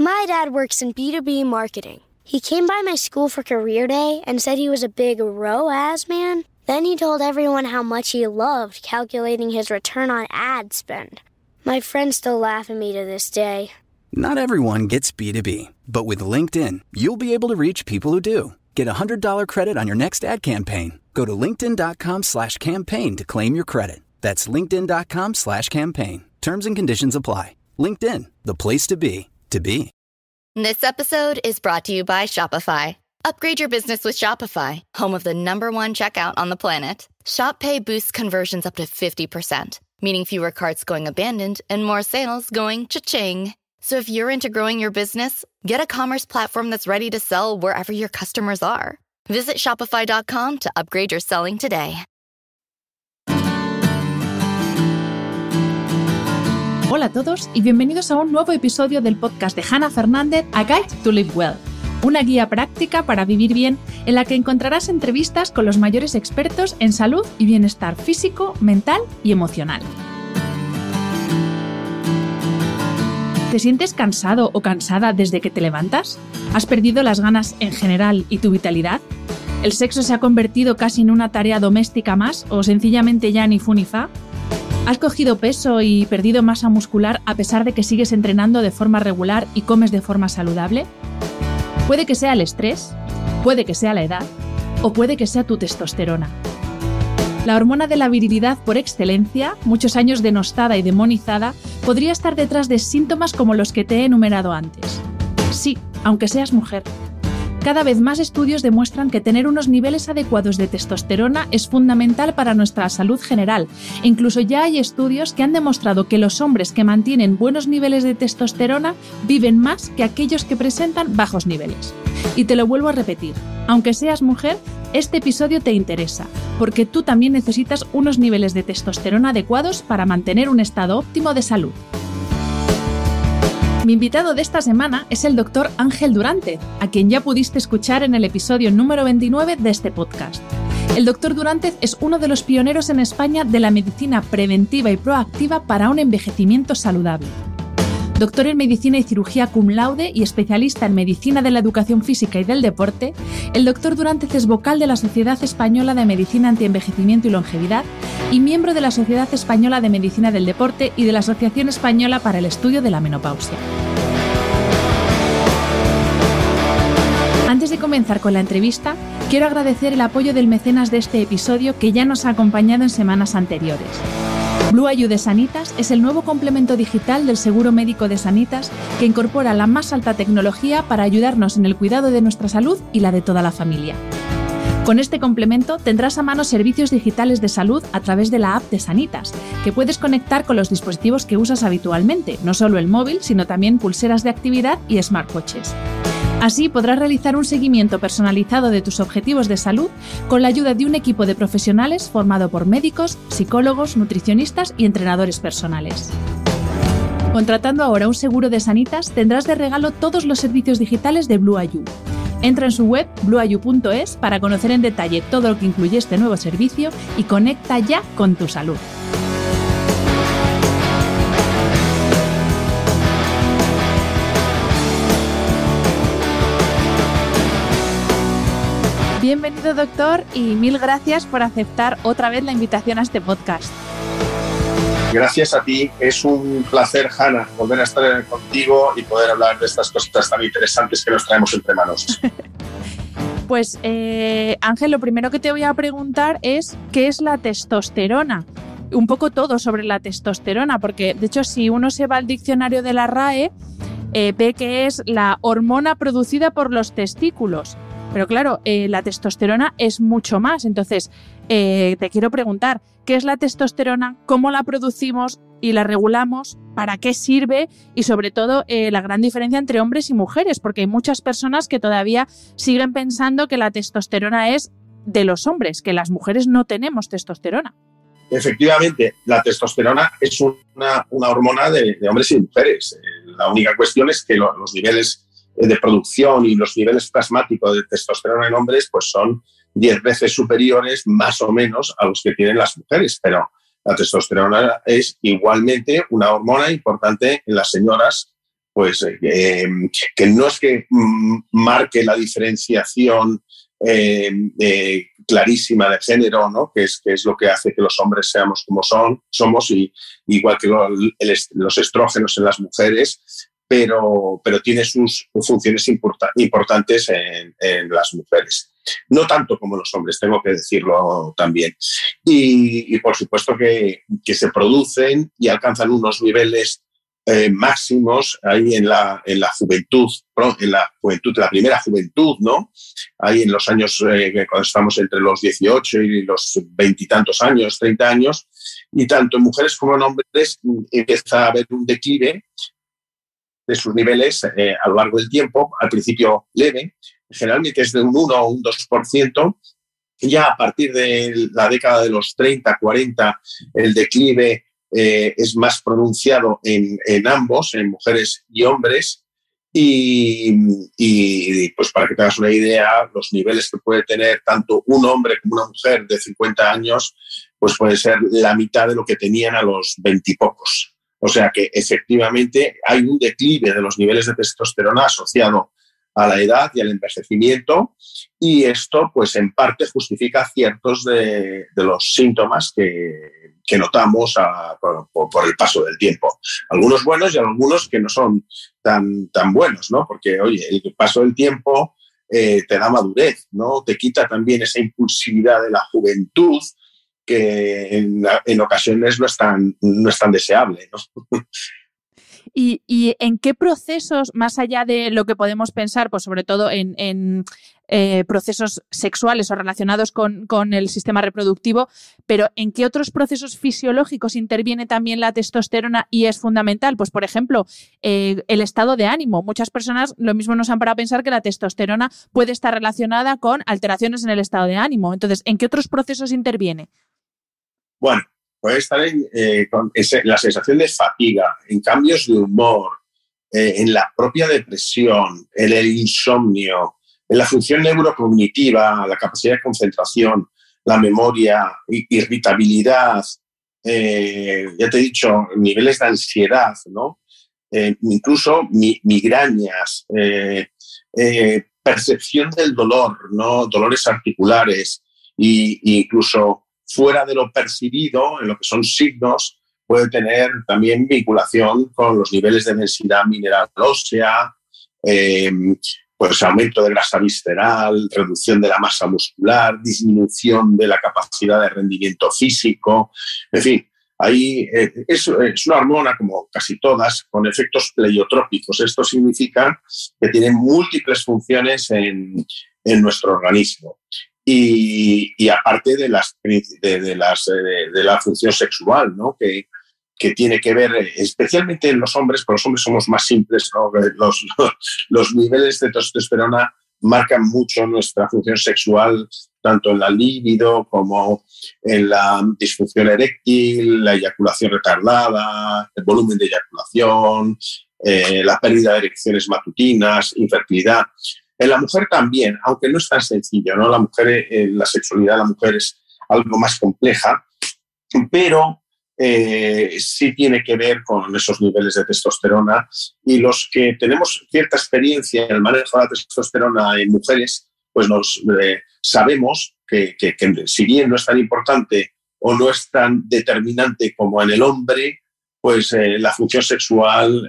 My dad works in B2B marketing. He came by my school for career day and said he was a big ROAS man. Then he told everyone how much he loved calculating his return on ad spend. My friends still laugh at me to this day. Not everyone gets B2B, but with LinkedIn, you'll be able to reach people who do. Get a $100 credit on your next ad campaign. Go to linkedin.com/campaign to claim your credit. That's linkedin.com/campaign. Terms and conditions apply. LinkedIn, the place to be, to be. This episode is brought to you by Shopify. Upgrade your business with Shopify, home of the #1 checkout on the planet. Shop Pay boosts conversions up to 50%, meaning fewer carts going abandoned and more sales going cha-ching. So if you're into growing your business, get a commerce platform that's ready to sell wherever your customers are. Visit shopify.com to upgrade your selling today. Hola a todos y bienvenidos a un nuevo episodio del podcast de Hannah Fernández, A Guide to Live Well, una guía práctica para vivir bien en la que encontrarás entrevistas con los mayores expertos en salud y bienestar físico, mental y emocional. ¿Te sientes cansado o cansada desde que te levantas? ¿Has perdido las ganas en general y tu vitalidad? ¿El sexo se ha convertido casi en una tarea doméstica más o sencillamente ya ni fu ni fa? ¿Has cogido peso y perdido masa muscular a pesar de que sigues entrenando de forma regular y comes de forma saludable? Puede que sea el estrés, puede que sea la edad o puede que sea tu testosterona. La hormona de la virilidad por excelencia, muchos años denostada y demonizada, podría estar detrás de síntomas como los que te he enumerado antes. Sí, aunque seas mujer. Cada vez más estudios demuestran que tener unos niveles adecuados de testosterona es fundamental para nuestra salud general. E incluso ya hay estudios que han demostrado que los hombres que mantienen buenos niveles de testosterona viven más que aquellos que presentan bajos niveles. Y te lo vuelvo a repetir, aunque seas mujer, este episodio te interesa, porque tú también necesitas unos niveles de testosterona adecuados para mantener un estado óptimo de salud. Mi invitado de esta semana es el Dr. Ángel Durante, a quien ya pudiste escuchar en el episodio número 29 de este podcast. El Dr. Durante es uno de los pioneros en España de la medicina preventiva y proactiva para un envejecimiento saludable. Doctor en Medicina y Cirugía cum laude y especialista en Medicina de la Educación Física y del Deporte, el Dr. Durante es vocal de la Sociedad Española de Medicina Antienvejecimiento y Longevidad y miembro de la Sociedad Española de Medicina del Deporte y de la Asociación Española para el Estudio de la Menopausia. Antes de comenzar con la entrevista, quiero agradecer el apoyo del mecenas de este episodio que ya nos ha acompañado en semanas anteriores. Blue IU de Sanitas es el nuevo complemento digital del seguro médico de Sanitas que incorpora la más alta tecnología para ayudarnos en el cuidado de nuestra salud y la de toda la familia. Con este complemento tendrás a mano servicios digitales de salud a través de la app de Sanitas, que puedes conectar con los dispositivos que usas habitualmente, no solo el móvil, sino también pulseras de actividad y smartwatches. Así podrás realizar un seguimiento personalizado de tus objetivos de salud con la ayuda de un equipo de profesionales formado por médicos, psicólogos, nutricionistas y entrenadores personales. Contratando ahora un seguro de Sanitas tendrás de regalo todos los servicios digitales de Blue IU. Entra en su web blueiu.es para conocer en detalle todo lo que incluye este nuevo servicio y conecta ya con tu salud. Bienvenido, doctor, y mil gracias por aceptar otra vez la invitación a este podcast. Gracias a ti. Es un placer, Hannah, volver a estar contigo y poder hablar de estas cosas tan interesantes que nos traemos entre manos. Pues, Ángel, lo primero que te voy a preguntar es ¿qué es la testosterona? Un poco todo sobre la testosterona, porque, de hecho, si uno se va al diccionario de la RAE, ve que es la hormona producida por los testículos. Pero claro, la testosterona es mucho más. Entonces, te quiero preguntar, ¿qué es la testosterona? ¿Cómo la producimos y la regulamos? ¿Para qué sirve? Y sobre todo, la gran diferencia entre hombres y mujeres, porque hay muchas personas que todavía siguen pensando que la testosterona es de los hombres, que las mujeres no tenemos testosterona. Efectivamente, la testosterona es una hormona de hombres y mujeres. La única cuestión es que los niveles de producción y los niveles plasmáticos de testosterona en hombres pues son 10 veces superiores más o menos a los que tienen las mujeres, pero la testosterona es igualmente una hormona importante en las señoras pues que no es que marque la diferenciación clarísima de género, ¿no? que es lo que hace que los hombres seamos como somos, y igual que los estrógenos en las mujeres, pero tiene sus funciones importantes en las mujeres. No tanto como los hombres, tengo que decirlo también. Y por supuesto que se producen y alcanzan unos niveles máximos ahí en la juventud, la primera juventud, ¿no? Ahí en los años, cuando estamos entre los 18 y los 20 y tantos años, 30 años, y tanto en mujeres como en hombres empieza a haber un declive de sus niveles a lo largo del tiempo, al principio leve, generalmente es de un 1 o un 2%, ya a partir de la década de los 30, 40, el declive es más pronunciado en ambos, en mujeres y hombres, y pues para que te hagas una idea, los niveles que puede tener tanto un hombre como una mujer de 50 años, pues puede ser la mitad de lo que tenían a los 20 y pocos. O sea que efectivamente hay un declive de los niveles de testosterona asociado a la edad y al envejecimiento, y esto pues en parte justifica ciertos de los síntomas que notamos por el paso del tiempo. Algunos buenos y algunos que no son tan buenos, ¿no? Porque, oye, el paso del tiempo te da madurez, ¿no? Te quita también esa impulsividad de la juventud, que en ocasiones no es tan deseable, ¿no? ¿Y en qué procesos, más allá de lo que podemos pensar, pues sobre todo en procesos sexuales o relacionados con el sistema reproductivo, pero en qué otros procesos fisiológicos interviene también la testosterona y es fundamental? Pues, por ejemplo, el estado de ánimo. Muchas personas lo mismo nos han parado a pensar que la testosterona puede estar relacionada con alteraciones en el estado de ánimo. Entonces, ¿en qué otros procesos interviene? Bueno, puede estar con la sensación de fatiga, en cambios de humor, en la propia depresión, en el insomnio, en la función neurocognitiva, la capacidad de concentración, la memoria, irritabilidad, ya te he dicho, niveles de ansiedad, ¿no? Incluso migrañas, percepción del dolor, ¿no? Dolores articulares, e incluso fuera de lo percibido, en lo que son signos, puede tener también vinculación con los niveles de densidad mineral ósea, pues aumento de grasa visceral, reducción de la masa muscular, disminución de la capacidad de rendimiento físico. En fin, ahí es una hormona, como casi todas, con efectos pleiotrópicos. Esto significa que tiene múltiples funciones en nuestro organismo. Y aparte de la función sexual, ¿no? Que tiene que ver especialmente en los hombres, pero los hombres somos más simples, ¿no? Los niveles de testosterona marcan mucho nuestra función sexual, tanto en la libido como en la disfunción eréctil, la eyaculación retardada, el volumen de eyaculación, la pérdida de erecciones matutinas, infertilidad. En la mujer también, aunque no es tan sencillo, ¿no? La sexualidad de la mujer es algo más compleja, pero sí tiene que ver con esos niveles de testosterona, y los que tenemos cierta experiencia en el manejo de la testosterona en mujeres, pues sabemos que si bien no es tan importante o no es tan determinante como en el hombre, pues la función sexual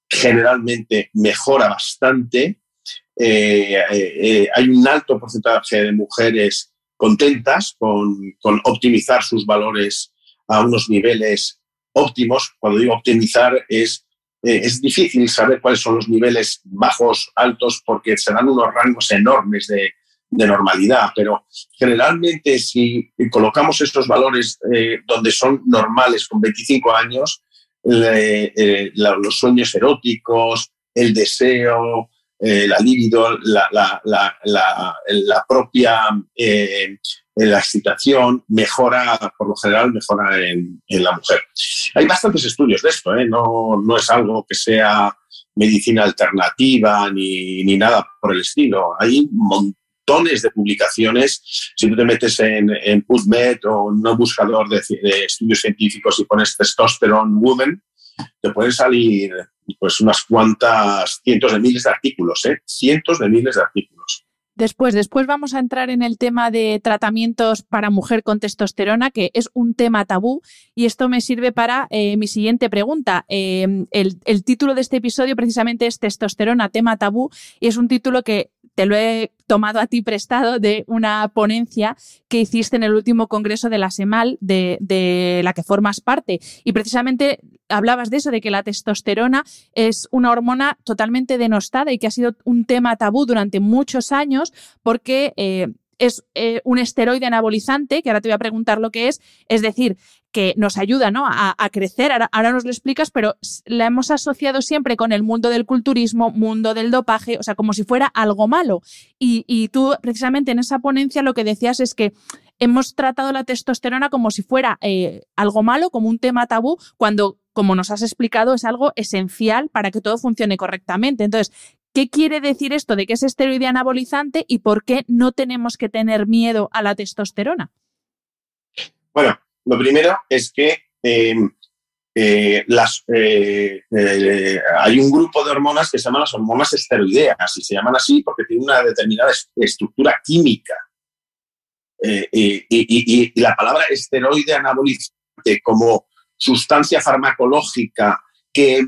generalmente mejora bastante. Hay un alto porcentaje de mujeres contentas con optimizar sus valores a unos niveles óptimos. Cuando digo optimizar, es difícil saber cuáles son los niveles bajos, altos, porque se dan unos rangos enormes de normalidad, pero generalmente si colocamos estos valores donde son normales con 25 años, los sueños eróticos, el deseo, la libido, la propia la excitación mejora, por lo general mejora en la mujer. Hay bastantes estudios de esto, no es algo que sea medicina alternativa ni nada por el estilo. Hay montones de publicaciones. Si tú te metes en PubMed o en un buscador de estudios científicos y pones testosterone woman, te pueden salir pues unas cuantas cientos de miles de artículos, cientos de miles de artículos. Después vamos a entrar en el tema de tratamientos para mujer con testosterona, que es un tema tabú, y esto me sirve para mi siguiente pregunta. El título de este episodio precisamente es Testosterona, tema tabú, y es un título que te lo he tomado a ti prestado de una ponencia que hiciste en el último congreso de la SEMAL, de la que formas parte. Y precisamente hablabas de eso, de que la testosterona es una hormona totalmente denostada y que ha sido un tema tabú durante muchos años porque es un esteroide anabolizante, que ahora te voy a preguntar lo que es decir, que nos ayuda, ¿no?, a crecer. Ahora nos lo explicas, pero la hemos asociado siempre con el mundo del culturismo, mundo del dopaje, o sea, como si fuera algo malo. Y tú, precisamente en esa ponencia, lo que decías es que hemos tratado la testosterona como si fuera algo malo, como un tema tabú, cuando, como nos has explicado, es algo esencial para que todo funcione correctamente. Entonces, ¿qué quiere decir esto de que es esteroide anabolizante y por qué no tenemos que tener miedo a la testosterona? Bueno, lo primero es que hay un grupo de hormonas que se llaman las hormonas esteroideas y se llaman así porque tienen una determinada estructura química. Y la palabra esteroide anabolizante como sustancia farmacológica que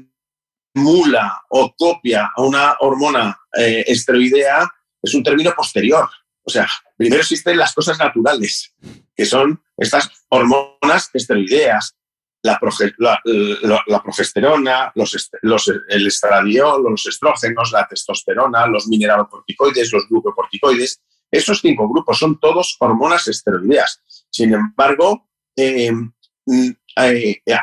emula o copia a una hormona esteroidea es un término posterior. O sea, primero existen las cosas naturales, que son estas hormonas esteroideas, la progesterona, el estradiol, los estrógenos, la testosterona, los mineralocorticoides, los glucocorticoides. Esos 5 grupos son todos hormonas esteroideas. Sin embargo,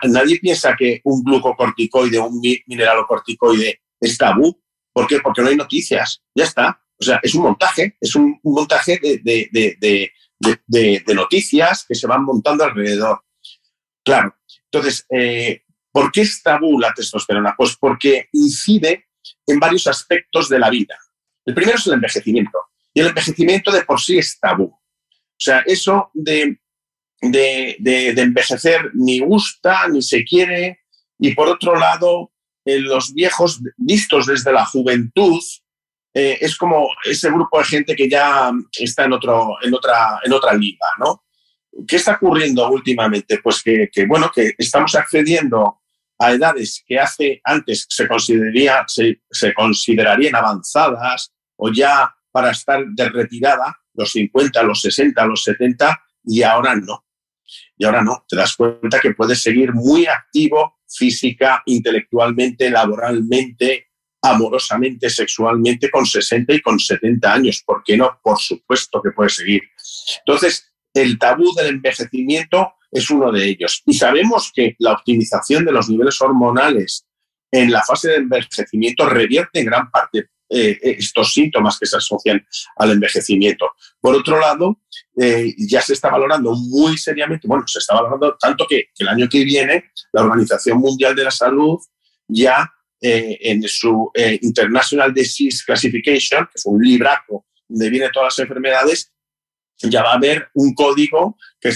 nadie piensa que un glucocorticoide o un mineralocorticoide es tabú. ¿Por qué? Porque no hay noticias. Ya está. O sea, es un montaje de noticias que se van montando alrededor. Claro. Entonces, ¿por qué es tabú la testosterona? Pues porque incide en varios aspectos de la vida. El primero es el envejecimiento. Y el envejecimiento de por sí es tabú. O sea, eso de envejecer ni gusta, ni se quiere. Y por otro lado, los viejos vistos desde la juventud, es como ese grupo de gente que ya está en otra liga, ¿no? ¿Qué está ocurriendo últimamente? Pues que estamos accediendo a edades que antes se considerarían avanzadas o ya para estar de retirada, los 50, los 60, los 70, y ahora no. Y ahora no. Te das cuenta que puedes seguir muy activo física, intelectualmente, laboralmente, amorosamente, sexualmente, con 60 y con 70 años. ¿Por qué no? Por supuesto que puedes seguir. Entonces, el tabú del envejecimiento es uno de ellos. Y sabemos que la optimización de los niveles hormonales en la fase de envejecimiento revierte en gran parte estos síntomas que se asocian al envejecimiento. Por otro lado, ya se está valorando muy seriamente, se está valorando tanto que el año que viene la Organización Mundial de la Salud ya en su International Disease Classification, que es un libraco donde vienen todas las enfermedades, ya va a haber un código que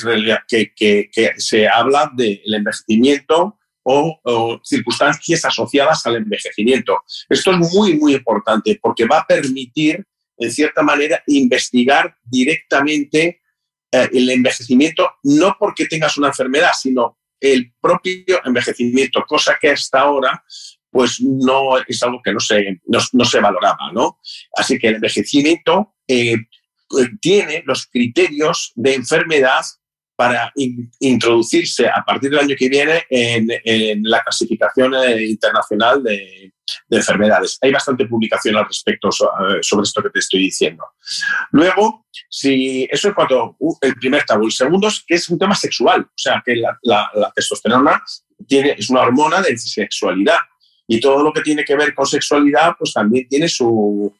se habla del envejecimiento o circunstancias asociadas al envejecimiento. Esto es muy, muy importante porque va a permitir, en cierta manera, investigar directamente el envejecimiento, no porque tengas una enfermedad, sino el propio envejecimiento, cosa que hasta ahora pues no es algo que no se valoraba, ¿no? Así que el envejecimiento tiene los criterios de enfermedad para introducirse a partir del año que viene en la clasificación internacional de enfermedades. Hay bastante publicación al respecto sobre esto que te estoy diciendo. Luego, eso en cuanto el primer tabú. El segundo es que es un tema sexual, o sea, que la testosterona es una hormona de sexualidad y todo lo que tiene que ver con sexualidad pues también tiene su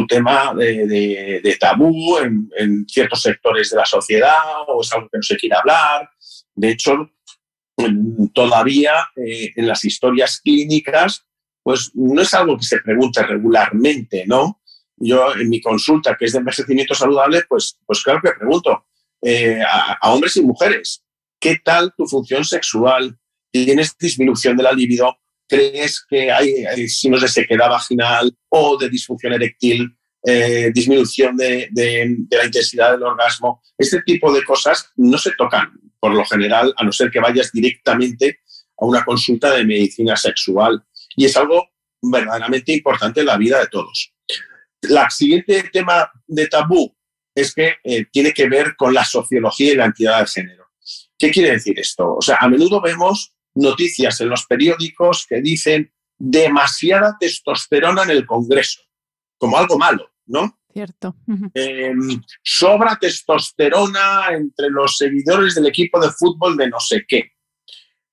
tema de tabú en ciertos sectores de la sociedad o es algo que no se quiere hablar. De hecho, todavía en las historias clínicas pues no es algo que se pregunte regularmente, ¿no? Yo en mi consulta, que es de envejecimiento saludable, pues claro que pregunto a hombres y mujeres, ¿qué tal tu función sexual? tienes disminución de la libido, crees que hay signos de sequedad vaginal o de disfunción eréctil, disminución de la intensidad del orgasmo. Este tipo de cosas no se tocan por lo general, a no ser que vayas directamente a una consulta de medicina sexual. Y es algo verdaderamente importante en la vida de todos. El siguiente tema de tabú es que tiene que ver con la sociología y la identidad de género. ¿Qué quiere decir esto? O sea, a menudo vemos noticias en los periódicos que dicen demasiada testosterona en el Congreso, como algo malo, ¿no? Cierto. Sobra testosterona entre los seguidores del equipo de fútbol de no sé qué.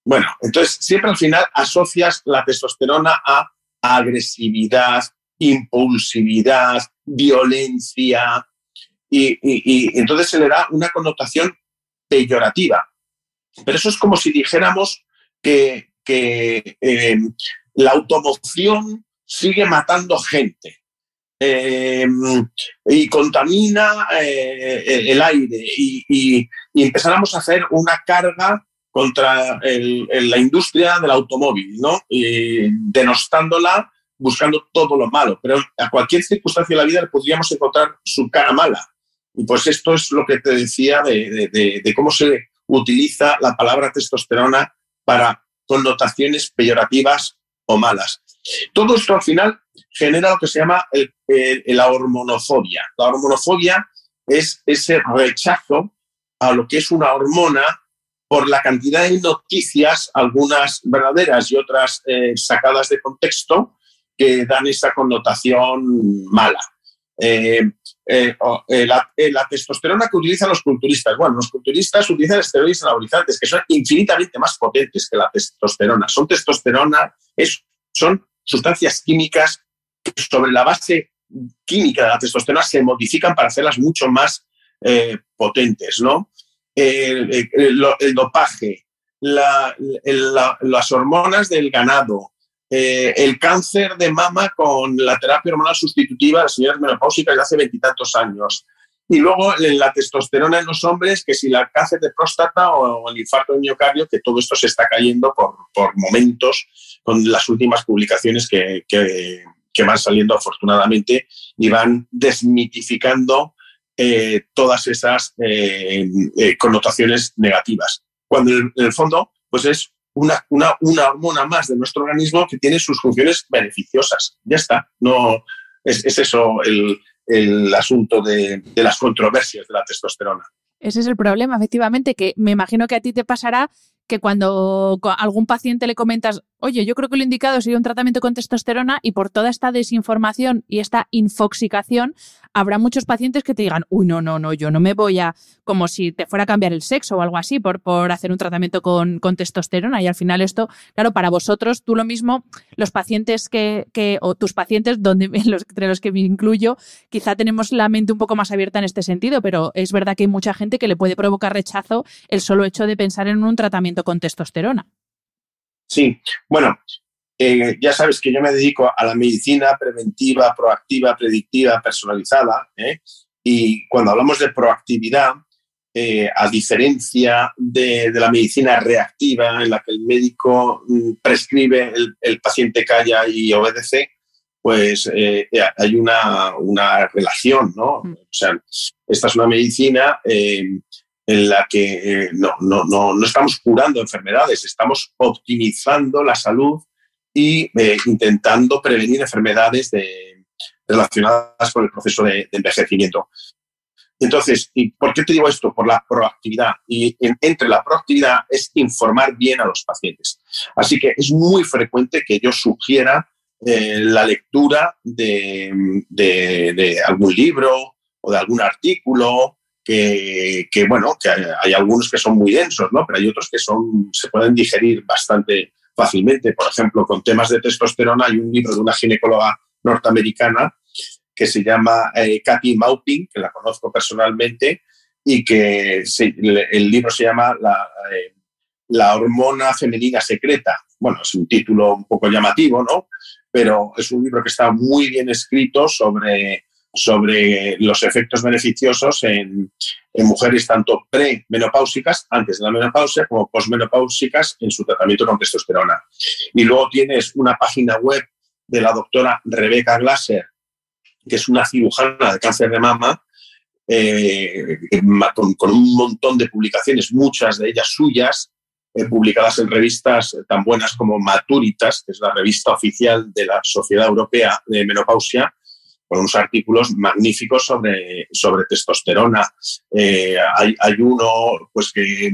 Bueno, entonces siempre al final asocias la testosterona a agresividad, impulsividad, violencia, y entonces se le da una connotación peyorativa. Pero eso es como si dijéramos que la automoción sigue matando gente y contamina el aire y empezáramos a hacer una carga contra la industria del automóvil, ¿no? Y denostándola, buscando todo lo malo. Pero a cualquier circunstancia de la vida le podríamos encontrar su cara mala. Y pues esto es lo que te decía de cómo se utiliza la palabra testosterona para connotaciones peyorativas o malas. Todo esto al final genera lo que se llama la hormonofobia. La hormonofobia es ese rechazo a lo que es una hormona por la cantidad de noticias, algunas verdaderas y otras sacadas de contexto, que dan esa connotación mala. La testosterona que utilizan los culturistas. Bueno, los culturistas utilizan esteroides anabolizantes que son infinitamente más potentes que la testosterona. Son sustancias químicas que sobre la base química de la testosterona se modifican para hacerlas mucho más potentes, ¿no? El dopaje, las hormonas del ganado, el cáncer de mama con la terapia hormonal sustitutiva de las señoras menopáusicas de hace 20 y tantos años. Y luego la testosterona en los hombres, que si el cáncer de próstata o el infarto de miocardio, que todo esto se está cayendo por momentos con las últimas publicaciones que van saliendo afortunadamente y van desmitificando todas esas connotaciones negativas. Cuando en el fondo pues es una hormona más de nuestro organismo que tiene sus funciones beneficiosas. Ya está. No, es eso el asunto de las controversias de la testosterona. Ese es el problema, efectivamente, que me imagino que a ti te pasará que cuando a algún paciente le comentas, oye, yo creo que lo indicado sería un tratamiento con testosterona, y por toda esta desinformación y esta infoxicación habrá muchos pacientes que te digan, uy, no, yo no me voy a, como si te fuera a cambiar el sexo o algo así por hacer un tratamiento con testosterona. Y al final esto, claro, para vosotros, tú lo mismo, los pacientes o tus pacientes, entre los que me incluyo, quizá tenemos la mente un poco más abierta en este sentido, pero es verdad que hay mucha gente que le puede provocar rechazo el solo hecho de pensar en un tratamiento con testosterona. Sí, bueno, ya sabes que yo me dedico a la medicina preventiva, proactiva, predictiva, personalizada, y cuando hablamos de proactividad, a diferencia de la medicina reactiva, en la que el médico prescribe, el paciente calla y obedece, pues hay una relación, ¿no? O sea, esta es una medicina en la que no estamos curando enfermedades, estamos optimizando la salud y intentando prevenir enfermedades relacionadas con el proceso de envejecimiento. Entonces, ¿y por qué te digo esto? Por la proactividad. Y entre la proactividad es informar bien a los pacientes. Así que es muy frecuente que yo sugiera la lectura de algún libro o de algún artículo que hay algunos que son muy densos, ¿no? Pero hay otros que se pueden digerir bastante fácilmente. Por ejemplo, con temas de testosterona hay un libro de una ginecóloga norteamericana que se llama Kathy Maupin, que la conozco personalmente, y que el libro se llama La hormona femenina secreta. Bueno, es un título un poco llamativo, ¿no? Pero es un libro que está muy bien escrito sobre los efectos beneficiosos en en mujeres tanto premenopáusicas, antes de la menopausia, como posmenopáusicas en su tratamiento con testosterona. Y luego tienes una página web de la doctora Rebecca Glasser, que es una cirujana de cáncer de mama, con un montón de publicaciones, muchas de ellas suyas, publicadas en revistas tan buenas como Maturitas, que es la revista oficial de la Sociedad Europea de Menopausia, con unos artículos magníficos sobre testosterona. Hay uno pues que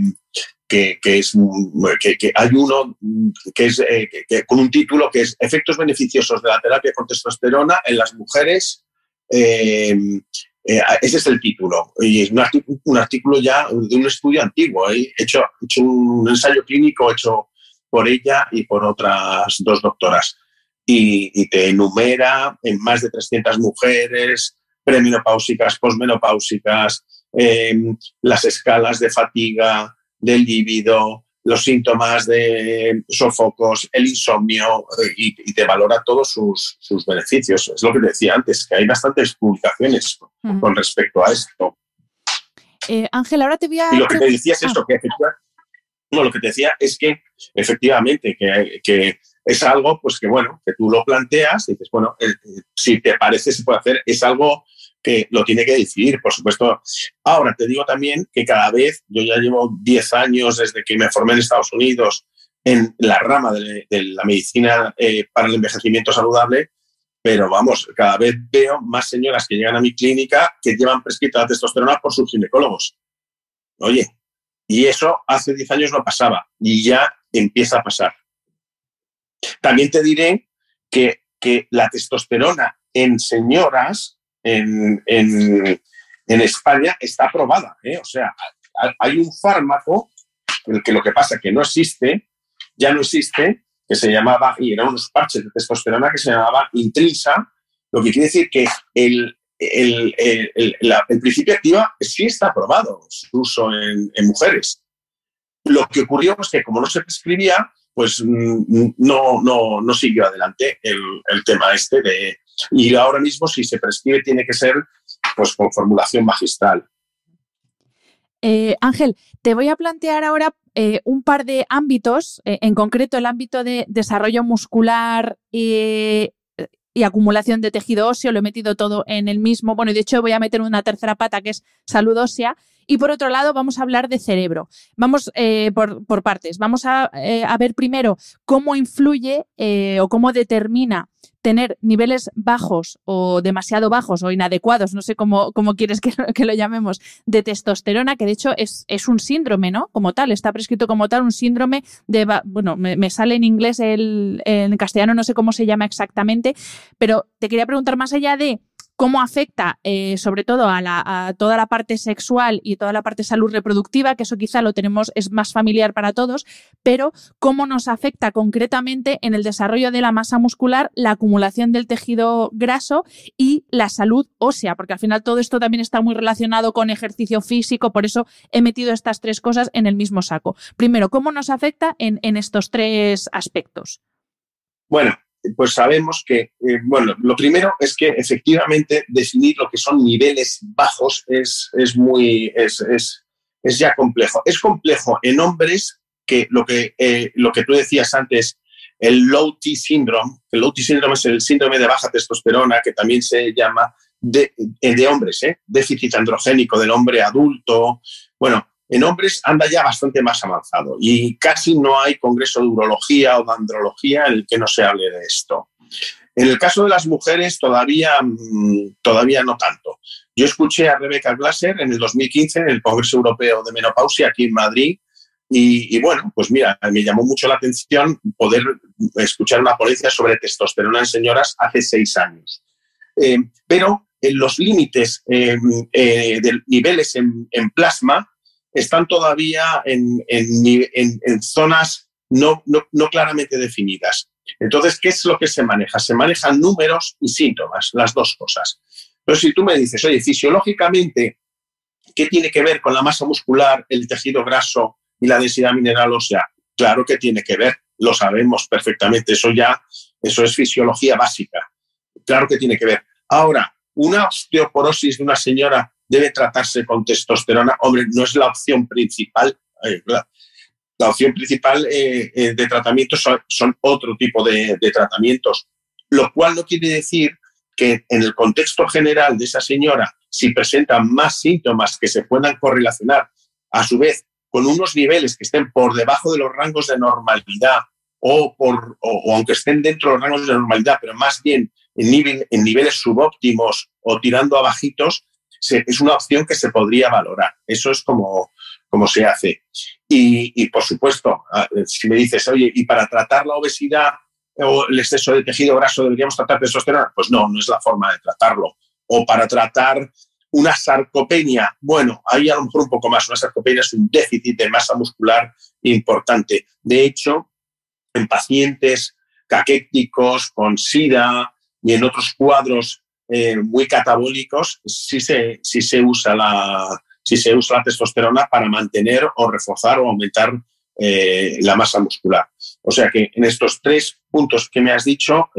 hay uno que es con un título que es Efectos beneficiosos de la terapia con testosterona en las mujeres. Ese es el título, y es un artículo ya de un estudio antiguo. He hecho un ensayo clínico hecho por ella y por otras 2 doctoras, y te enumera en más de 300 mujeres premenopáusicas, posmenopáusicas, las escalas de fatiga, del líbido, los síntomas de sofocos, el insomnio, y te valora todos sus beneficios. Es lo que te decía antes, que hay bastantes publicaciones con respecto a esto. Ángel, ahora te voy a... Y lo que te decía es eso, lo que te decía es que efectivamente que es algo pues que bueno, que tú lo planteas y dices, bueno, si te parece se puede hacer, es algo que lo tiene que decidir, por supuesto. Ahora, te digo también que cada vez, yo ya llevo 10 años desde que me formé en Estados Unidos en la rama de la medicina para el envejecimiento saludable, pero vamos, cada vez veo más señoras que llegan a mi clínica que llevan prescrita la testosterona por sus ginecólogos. Oye, y eso hace 10 años no pasaba y ya empieza a pasar. También te diré que la testosterona en señoras en España está aprobada, ¿eh? O sea, hay un fármaco, el que lo que pasa que no existe, ya no existe, que se llamaba, y eran unos parches de testosterona que se llamaba Intrinsa, lo que quiere decir que el principio activa sí está aprobado, su uso en mujeres. Lo que ocurrió es que como no se prescribía, pues no siguió adelante el tema este y ahora mismo si se prescribe tiene que ser pues con formulación magistral. Ángel, te voy a plantear ahora un par de ámbitos, en concreto el ámbito de desarrollo muscular y acumulación de tejido óseo, lo he metido todo en el mismo, bueno, y de hecho voy a meter una tercera pata que es salud ósea. Y por otro lado vamos a hablar de cerebro. Vamos por partes. Vamos a ver primero cómo influye o cómo determina tener niveles bajos o demasiado bajos o inadecuados, no sé cómo quieres que lo llamemos, de testosterona, que de hecho es un síndrome, ¿no? Como tal, está prescrito como tal un síndrome de... Bueno, me sale en inglés, en castellano no sé cómo se llama exactamente, pero te quería preguntar más allá de cómo afecta sobre todo a toda la parte sexual y toda la parte salud reproductiva, que eso quizá lo tenemos, es más familiar para todos, pero cómo nos afecta concretamente en el desarrollo de la masa muscular, la acumulación del tejido graso y la salud ósea, porque al final todo esto también está muy relacionado con ejercicio físico, por eso he metido estas 3 cosas en el mismo saco. Primero, ¿cómo nos afecta en estos 3 aspectos? Bueno, pues sabemos que, lo primero es que efectivamente definir lo que son niveles bajos es ya complejo. Es complejo en hombres que lo que tú decías antes, el low T syndrome. El low T syndrome es el síndrome de baja testosterona, que también se llama de hombres, déficit androgénico del hombre adulto. Bueno, en hombres anda ya bastante más avanzado y casi no hay congreso de urología o de andrología en el que no se hable de esto. En el caso de las mujeres todavía no tanto. Yo escuché a Rebecca Glasser en el 2015 en el Congreso Europeo de Menopausia aquí en Madrid y bueno, pues mira, me llamó mucho la atención poder escuchar una ponencia sobre testosterona en señoras hace 6 años. Pero los límites de niveles en plasma están todavía en zonas no claramente definidas. Entonces, ¿qué es lo que se maneja? Se manejan números y síntomas, las 2 cosas. Entonces, si tú me dices, oye, fisiológicamente, ¿qué tiene que ver con la masa muscular, el tejido graso y la densidad mineral ósea? Claro que tiene que ver, lo sabemos perfectamente, eso es fisiología básica. Claro que tiene que ver. Ahora, una osteoporosis de una señora debe tratarse con testosterona. Hombre, no es la opción principal. La opción principal de tratamiento son otro tipo de tratamientos, lo cual no quiere decir que en el contexto general de esa señora, si presenta más síntomas que se puedan correlacionar, a su vez, con unos niveles que estén por debajo de los rangos de normalidad o aunque estén dentro de los rangos de normalidad, pero más bien en niveles subóptimos o tirando a bajitos, es una opción que se podría valorar. Eso es como se hace. Y por supuesto, si me dices, oye, ¿y para tratar la obesidad o el exceso de tejido graso deberíamos tratar testosterona? Pues no es la forma de tratarlo. O para tratar una sarcopenia, bueno, ahí a lo mejor un poco más. Una sarcopenia es un déficit de masa muscular importante. De hecho, en pacientes caquéticos, con SIDA y en otros cuadros muy catabólicos, sí se usa la testosterona para mantener o reforzar o aumentar la masa muscular. O sea que en estos 3 puntos que me has dicho,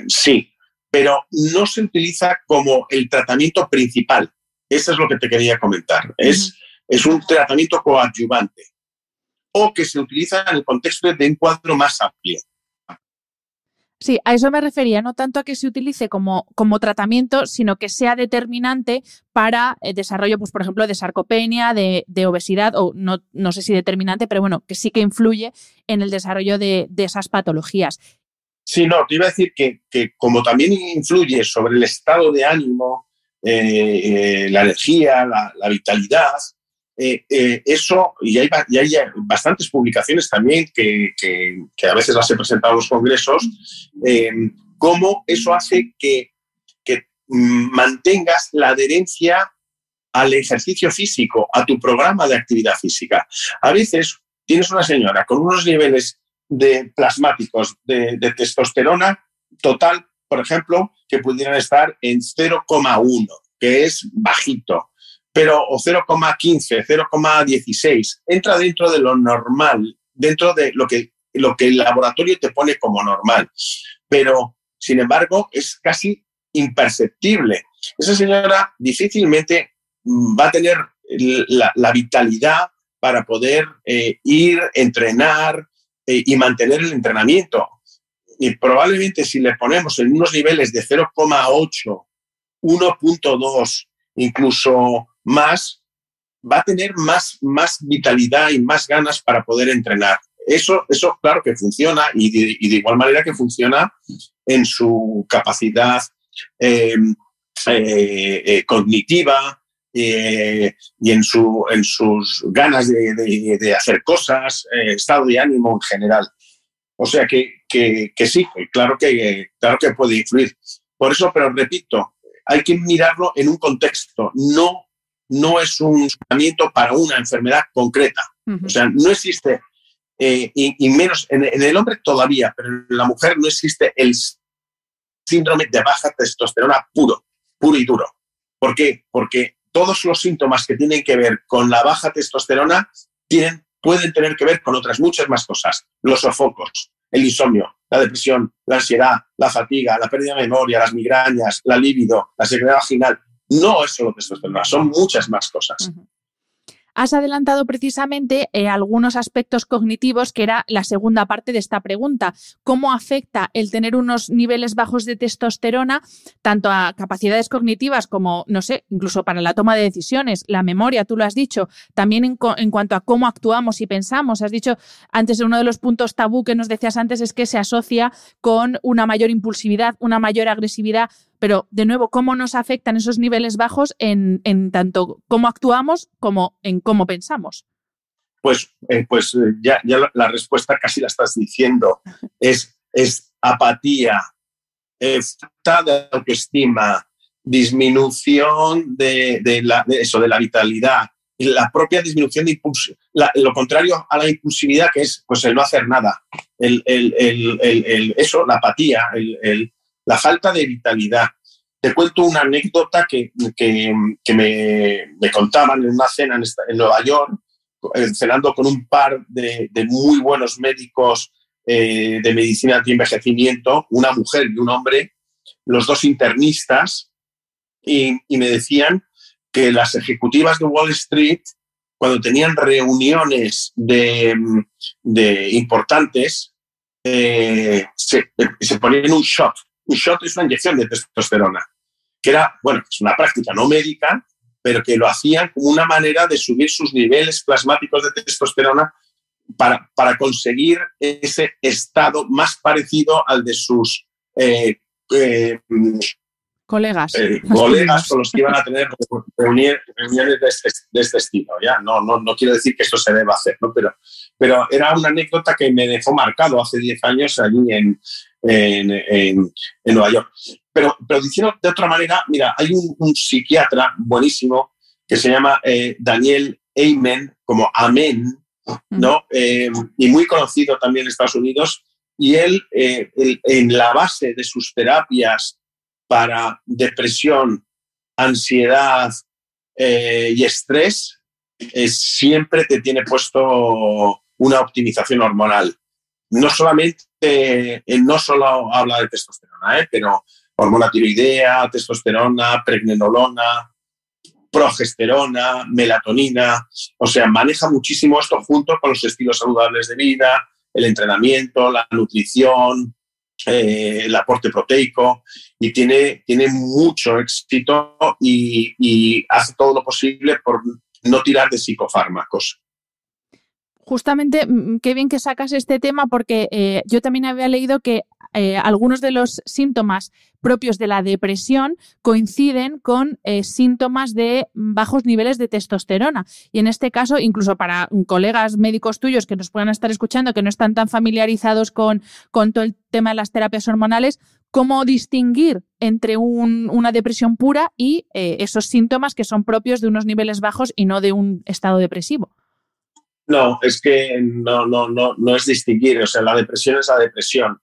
sí, pero no se utiliza como el tratamiento principal. Eso es lo que te quería comentar. Es un tratamiento coadyuvante o que se utiliza en el contexto de un cuadro más amplio. Sí, a eso me refería, no tanto a que se utilice como tratamiento, sino que sea determinante para el desarrollo, pues, por ejemplo, de sarcopenia, de obesidad, o no sé si determinante, pero bueno, que sí que influye en el desarrollo de esas patologías. Sí, no, te iba a decir que como también influye sobre el estado de ánimo, la energía, la vitalidad, eso, y hay bastantes publicaciones también que a veces las he presentado en los congresos, cómo eso hace que mantengas la adherencia al ejercicio físico, a tu programa de actividad física. A veces tienes una señora con unos niveles de plasmáticos de testosterona total, por ejemplo, que pudieran estar en 0,1, que es bajito, o 0,15, 0,16, entra dentro de lo normal, dentro de lo que el laboratorio te pone como normal, pero sin embargo es casi imperceptible. Esa señora difícilmente va a tener la vitalidad para poder ir, entrenar y mantener el entrenamiento. Y probablemente si le ponemos en unos niveles de 0,8, 1,2, incluso más, va a tener más vitalidad y más ganas para poder entrenar. Eso claro que funciona y de igual manera que funciona en su capacidad cognitiva y en sus ganas de hacer cosas, estado de ánimo en general. O sea que sí, claro que puede influir. Por eso, pero repito, hay que mirarlo en un contexto, no es un tratamiento para una enfermedad concreta. O sea, no existe, y menos en el hombre todavía, pero en la mujer no existe el síndrome de baja testosterona puro y duro. ¿Por qué? Porque todos los síntomas que tienen que ver con la baja testosterona pueden tener que ver con otras muchas más cosas. Los sofocos, el insomnio, la depresión, la ansiedad, la fatiga, la pérdida de memoria, las migrañas, la libido, la secreción vaginal. No es solo testosterona, son muchas más cosas. Has adelantado precisamente algunos aspectos cognitivos, que era la segunda parte de esta pregunta. ¿Cómo afecta el tener unos niveles bajos de testosterona tanto a capacidades cognitivas como, no sé, incluso para la toma de decisiones, la memoria, tú lo has dicho, también en cuanto a cómo actuamos y pensamos? Has dicho antes, uno de los puntos tabú que nos decías antes es que se asocia con una mayor impulsividad, una mayor agresividad. Pero, de nuevo, ¿cómo nos afectan esos niveles bajos en tanto cómo actuamos como en cómo pensamos? Pues ya la respuesta casi la estás diciendo. Es apatía, falta de autoestima, disminución de la vitalidad, y la propia disminución de impulso, lo contrario a la impulsividad, que es pues el no hacer nada, la apatía, la falta de vitalidad. Te cuento una anécdota que me contaban en una cena en Nueva York, cenando con un par de muy buenos médicos de medicina anti-envejecimiento, una mujer y un hombre, los dos internistas, y me decían que las ejecutivas de Wall Street, cuando tenían reuniones de importantes, se ponían un shot. Un shot es una inyección de testosterona, que era, bueno, es una práctica no médica, pero que lo hacían como una manera de subir sus niveles plasmáticos de testosterona para conseguir ese estado más parecido al de sus colegas con los que iban a tener reuniones de este estilo. ¿Ya? No quiero decir que esto se deba hacer, ¿no? Pero era una anécdota que me dejó marcado hace 10 años allí en Nueva York. Pero diciendo de otra manera, mira, hay un psiquiatra buenísimo que se llama Daniel Amen, como Amén, ¿no? Y muy conocido también en Estados Unidos. Y él, en la base de sus terapias para depresión, ansiedad y estrés, siempre te tiene puesto una optimización hormonal. No solo habla de testosterona, pero hormona tiroidea, testosterona, pregnenolona, progesterona, melatonina. O sea, maneja muchísimo esto junto con los estilos saludables de vida, el entrenamiento, la nutrición, el aporte proteico, y tiene mucho éxito y hace todo lo posible por no tirar de psicofármacos. Justamente, qué bien que sacas este tema, porque yo también había leído que algunos de los síntomas propios de la depresión coinciden con síntomas de bajos niveles de testosterona. Y en este caso, incluso para colegas médicos tuyos que nos puedan estar escuchando, que no están tan familiarizados con todo el tema de las terapias hormonales, ¿cómo distinguir entre una depresión pura y esos síntomas que son propios de unos niveles bajos y no de un estado depresivo? No, es que no es distinguir. O sea, la depresión es la depresión.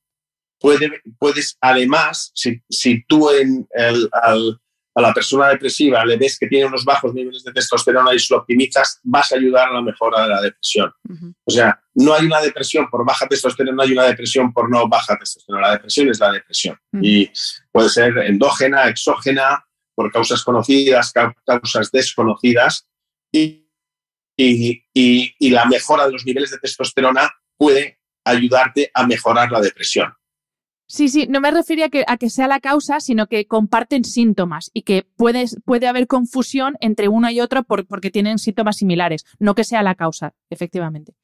Puedes además, si tú a la persona depresiva le ves que tiene unos bajos niveles de testosterona y se lo optimizas, vas a ayudar a la mejora de la depresión. Uh-huh. O sea, no hay una depresión por baja testosterona y una depresión por no baja testosterona. La depresión es la depresión. Uh-huh. Y puede ser endógena, exógena, por causas conocidas, causas desconocidas. Y la mejora de los niveles de testosterona puede ayudarte a mejorar la depresión. Sí, no me refería a que sea la causa, sino que comparten síntomas y que puede haber confusión entre uno y otro porque tienen síntomas similares, no que sea la causa, efectivamente.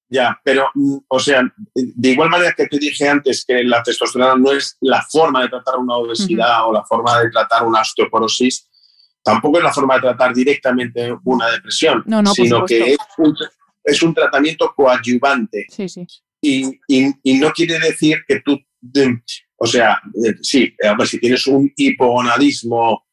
Ya, pero, o sea, de igual manera que te dije antes que la testosterona no es la forma de tratar una obesidad, uh-huh, o la forma de tratar una osteoporosis, tampoco es la forma de tratar directamente una depresión, sino que es un tratamiento coadyuvante. Sí. Y no quiere decir que tú, o sea, sí, si tienes un hipogonadismo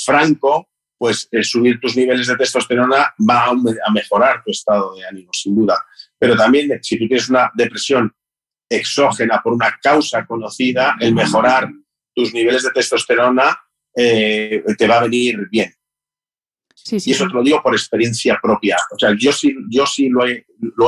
franco, pues subir tus niveles de testosterona va a mejorar tu estado de ánimo, sin duda. Pero también, si tú tienes una depresión exógena por una causa conocida, el mejorar tus niveles de testosterona te va a venir bien. Sí. Y eso te lo digo por experiencia propia. O sea, yo sí lo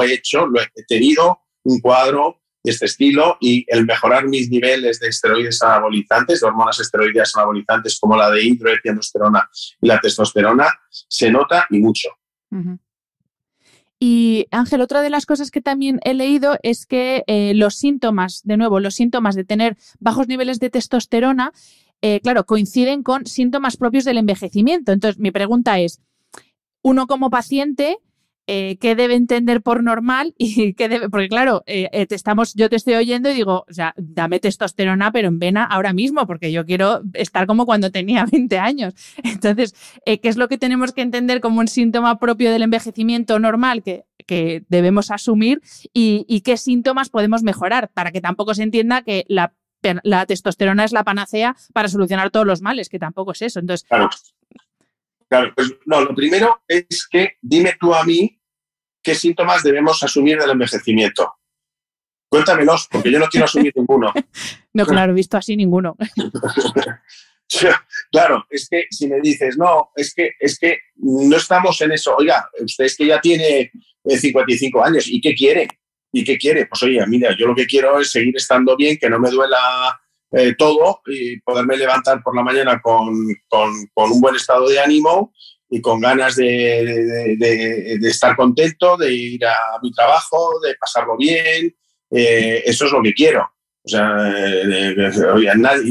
he hecho, he tenido un cuadro de este estilo, y el mejorar mis niveles de esteroides anabolizantes, de hormonas esteroideas anabolizantes como la de hidroepiandrosterona y la testosterona, se nota y mucho. Uh-huh. Y Ángel, otra de las cosas que también he leído es que los síntomas de tener bajos niveles de testosterona, claro, coinciden con síntomas propios del envejecimiento. Entonces, mi pregunta es, uno como paciente, ¿qué debe entender por normal? Y qué debe, porque claro, yo te estoy oyendo y digo, o sea, dame testosterona, pero en vena ahora mismo, porque yo quiero estar como cuando tenía 20 años. Entonces, ¿qué es lo que tenemos que entender como un síntoma propio del envejecimiento normal que debemos asumir y qué síntomas podemos mejorar? Para que tampoco se entienda que la testosterona es la panacea para solucionar todos los males, que tampoco es eso. Entonces, Claro, pues no, lo primero es que dime tú a mí qué síntomas debemos asumir del envejecimiento. Cuéntamelos, porque yo no quiero asumir ninguno. No, claro, visto así, ninguno. Claro, es que si me dices, no, es que no estamos en eso. Oiga, usted es que ya tiene 55 años, ¿y qué quiere? ¿Y qué quiere? Pues oye, mira, yo lo que quiero es seguir estando bien, que no me duela todo y poderme levantar por la mañana con un buen estado de ánimo y con ganas de estar contento, de ir a mi trabajo, de pasarlo bien. Eso es lo que quiero. O sea,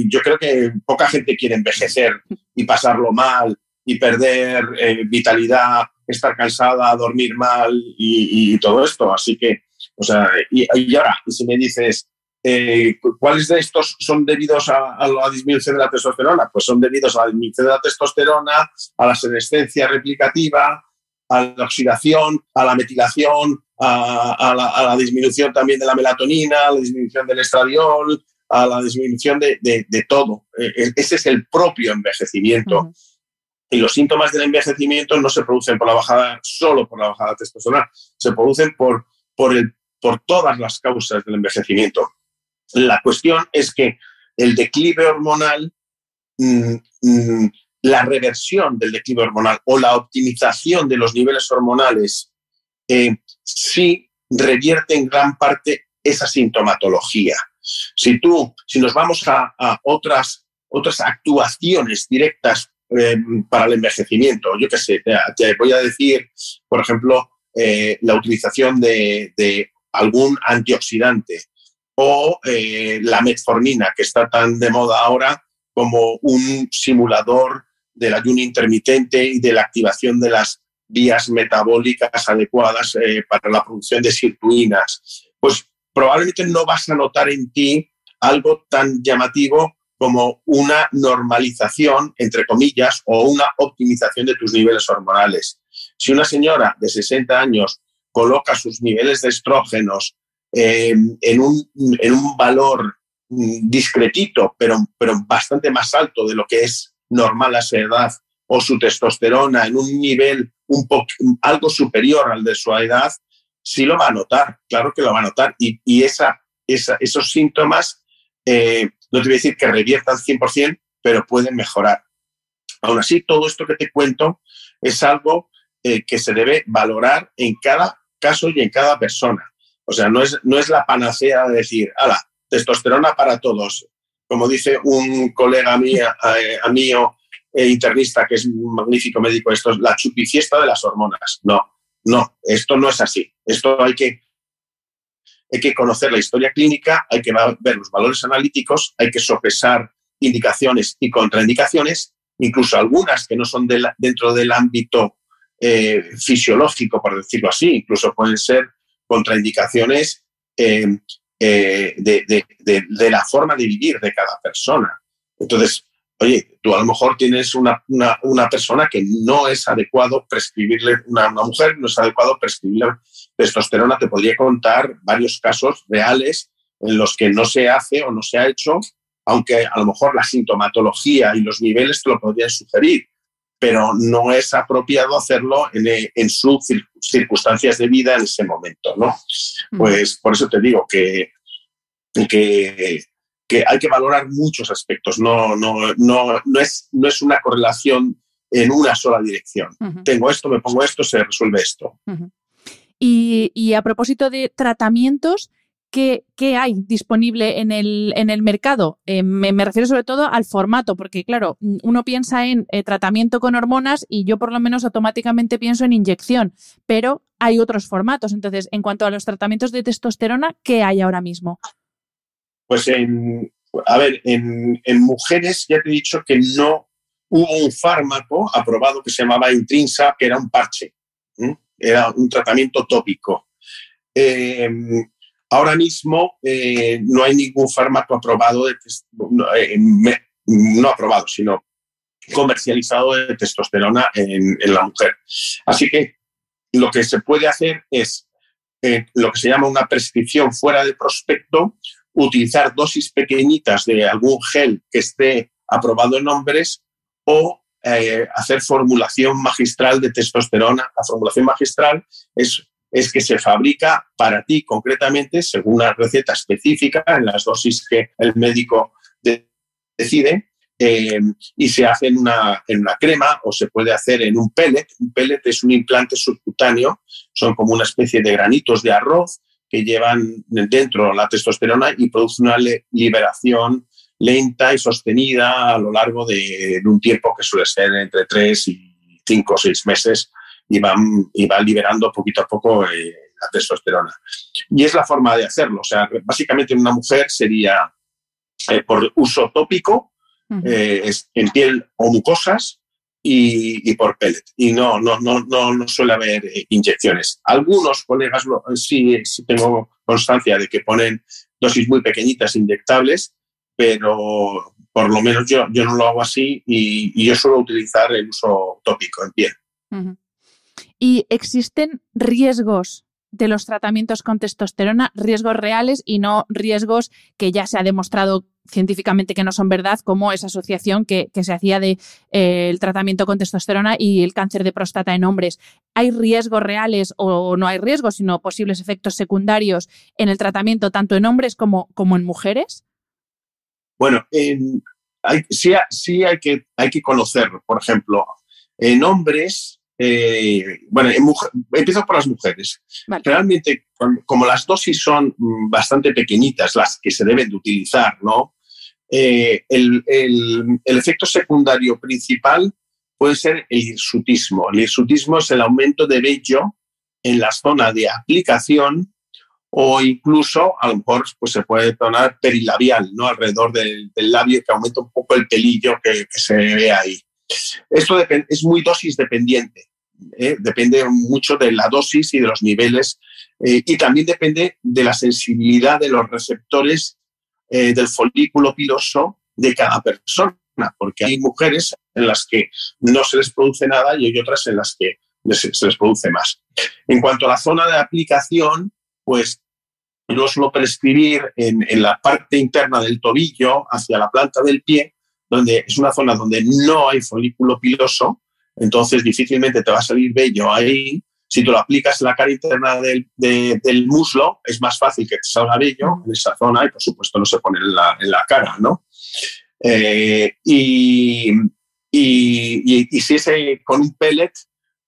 yo creo que poca gente quiere envejecer y pasarlo mal y perder vitalidad, estar cansada, dormir mal y todo esto. Así que, o sea, y ahora, si me dices, ¿cuáles de estos son debidos a la disminución de la testosterona? Pues son debidos a la disminución de la testosterona, a la senescencia replicativa, a la oxidación, a la metilación, a la disminución también de la melatonina, a la disminución del estradiol, a la disminución de todo. Ese es el propio envejecimiento. Uh-huh. Y los síntomas del envejecimiento no se producen solo por la bajada de testosterona, se producen por todas las causas del envejecimiento. La cuestión es que el declive hormonal, la reversión del declive hormonal o la optimización de los niveles hormonales sí revierte en gran parte esa sintomatología. Si nos vamos a otras actuaciones directas para el envejecimiento, yo qué sé, te voy a decir, por ejemplo, la utilización de algún antioxidante o la metformina, que está tan de moda ahora como un simulador del ayuno intermitente y de la activación de las vías metabólicas adecuadas para la producción de sirtuinas. Pues probablemente no vas a notar en ti algo tan llamativo como una normalización, entre comillas, o una optimización de tus niveles hormonales. Si una señora de 60 años coloca sus niveles de estrógenos en un valor discretito, pero bastante más alto de lo que es normal a esa edad, o su testosterona en un nivel algo superior al de su edad, sí lo va a notar, claro que lo va a notar. Y esos síntomas, no te voy a decir que reviertan 100%, pero pueden mejorar. Aún así, todo esto que te cuento es algo que se debe valorar en cada caso y en cada persona. O sea, no es la panacea de decir, ¡hala, testosterona para todos! Como dice un colega mío, internista, que es un magnífico médico, esto es la chupifiesta de las hormonas. No, esto no es así. Esto hay que conocer la historia clínica, hay que ver los valores analíticos, hay que sopesar indicaciones y contraindicaciones, incluso algunas que no son dentro del ámbito fisiológico, por decirlo así, incluso pueden ser contraindicaciones de la forma de vivir de cada persona. Entonces, oye, tú a lo mejor tienes una persona que no es adecuado prescribirle, una mujer no es adecuado prescribirle testosterona. Te podría contar varios casos reales en los que no se hace o no se ha hecho, aunque a lo mejor la sintomatología y los niveles te lo podrían sugerir, pero no es apropiado hacerlo en sus circunstancias de vida en ese momento, ¿no? Pues por eso te digo que hay que valorar muchos aspectos, no es una correlación en una sola dirección. Uh-huh. Tengo esto, me pongo esto, se resuelve esto. Uh-huh. Y a propósito de tratamientos, ¿qué hay disponible en el mercado? Me refiero sobre todo al formato, porque claro, uno piensa en tratamiento con hormonas y yo por lo menos automáticamente pienso en inyección, pero hay otros formatos. Entonces, en cuanto a los tratamientos de testosterona, ¿qué hay ahora mismo? Pues en mujeres ya te he dicho que no hubo un fármaco aprobado que se llamaba Intrinsa, que era un parche, era un tratamiento tópico. Ahora mismo no hay ningún fármaco aprobado, no aprobado, sino comercializado de testosterona en la mujer. Así que lo que se puede hacer es lo que se llama una prescripción fuera de prospecto, utilizar dosis pequeñitas de algún gel que esté aprobado en hombres o hacer formulación magistral de testosterona. La formulación magistral es que se fabrica para ti concretamente según una receta específica en las dosis que el médico decide y se hace en una crema o se puede hacer en un pellet. Un pellet es un implante subcutáneo, son como una especie de granitos de arroz que llevan dentro la testosterona y produce una liberación lenta y sostenida a lo largo de un tiempo que suele ser entre 3 y 5 o 6 meses y va liberando poquito a poco la testosterona. Y es la forma de hacerlo. O sea, básicamente en una mujer sería por uso tópico, en piel o mucosas y por pellet. Y no suele haber inyecciones. Algunos colegas sí tengo constancia de que ponen dosis muy pequeñitas inyectables, pero por lo menos yo no lo hago así y yo suelo utilizar el uso tópico en piel. ¿Y existen riesgos de los tratamientos con testosterona, riesgos reales y no riesgos que ya se ha demostrado científicamente que no son verdad, como esa asociación que se hacía de el tratamiento con testosterona y el cáncer de próstata en hombres? ¿Hay riesgos reales o no hay riesgos, sino posibles efectos secundarios en el tratamiento tanto en hombres como en mujeres? Bueno, sí hay que conocerlo. Por ejemplo, en hombres, empiezo por las mujeres. Vale. Realmente, como las dosis son bastante pequeñitas, las que se deben de utilizar, ¿no? El efecto secundario principal puede ser el hirsutismo. El hirsutismo es el aumento de vello en la zona de aplicación o incluso, a lo mejor, pues se puede tornar perilabial, ¿no? Alrededor del labio, que aumenta un poco el pelillo que se ve ahí. Esto es muy dosis dependiente. Depende mucho de la dosis y de los niveles y también depende de la sensibilidad de los receptores del folículo piloso de cada persona, porque hay mujeres en las que no se les produce nada y hay otras en las que se les produce más. En cuanto a la zona de aplicación, pues yo suelo prescribir en la parte interna del tobillo hacia la planta del pie, donde es una zona donde no hay folículo piloso, entonces difícilmente te va a salir vello ahí. Si tú lo aplicas en la cara interna del muslo, es más fácil que te salga vello en esa zona y, por supuesto, no se pone en la cara, ¿no? Y si es con un pellet,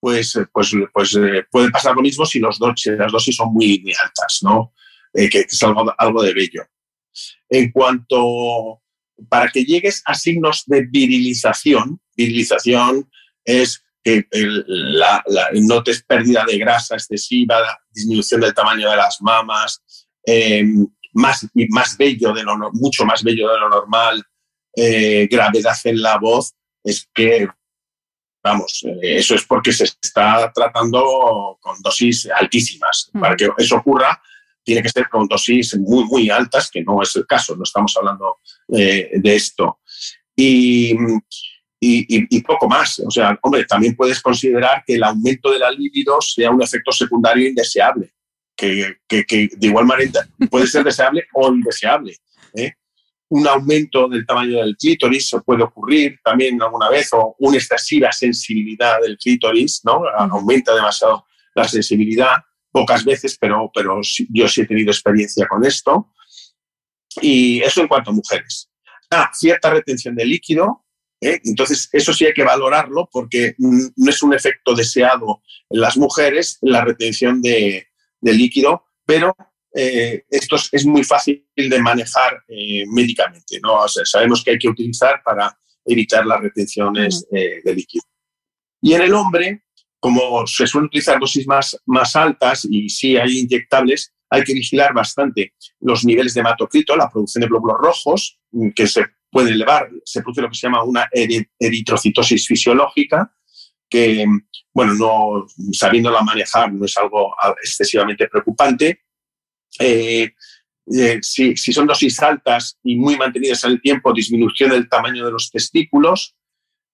pues puede pasar lo mismo si las dosis son muy altas, ¿no? Que salga algo de vello. En cuanto, para que llegues a signos de virilización es que notes pérdida de grasa excesiva, disminución del tamaño de las mamas, más vello mucho más vello de lo normal, gravedad en la voz, es que, eso es porque se está tratando con dosis altísimas. Para que eso ocurra, tiene que ser con dosis muy, muy altas, que no es el caso, no estamos hablando de esto. Y poco más. O sea, hombre, también puedes considerar que el aumento de la libido sea un efecto secundario indeseable, que de igual manera puede ser deseable o indeseable. Un aumento del tamaño del clítoris puede ocurrir también alguna vez, o una excesiva sensibilidad del clítoris, ¿no? Aumenta demasiado la sensibilidad, pocas veces, pero yo sí he tenido experiencia con esto. Y eso en cuanto a mujeres. Cierta retención de líquido. Entonces, eso sí hay que valorarlo porque no es un efecto deseado en las mujeres, la retención de líquido, pero esto es muy fácil de manejar médicamente, ¿no? O sea, sabemos que hay que utilizar para evitar las retenciones de líquido. Y en el hombre, como se suelen utilizar dosis más altas y sí hay inyectables, hay que vigilar bastante los niveles de hematocrito, la producción de glóbulos rojos, que se puede elevar, se produce lo que se llama una eritrocitosis fisiológica, que, bueno, no sabiéndola manejar no es algo excesivamente preocupante. Si son dosis altas y muy mantenidas en el tiempo, disminución del tamaño de los testículos,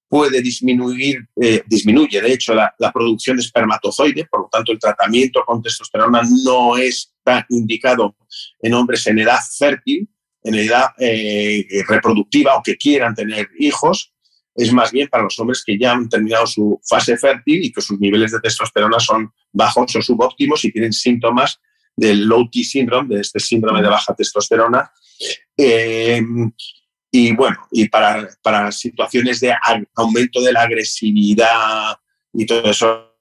puede disminuye de hecho la producción de espermatozoide, por lo tanto el tratamiento con testosterona no está indicado en hombres en edad fértil, en edad reproductiva o que quieran tener hijos, es más bien para los hombres que ya han terminado su fase fértil y que sus niveles de testosterona son bajos o subóptimos y tienen síntomas del low T syndrome, de este síndrome de baja testosterona. Y bueno, y para situaciones de aumento de la agresividad y todo eso,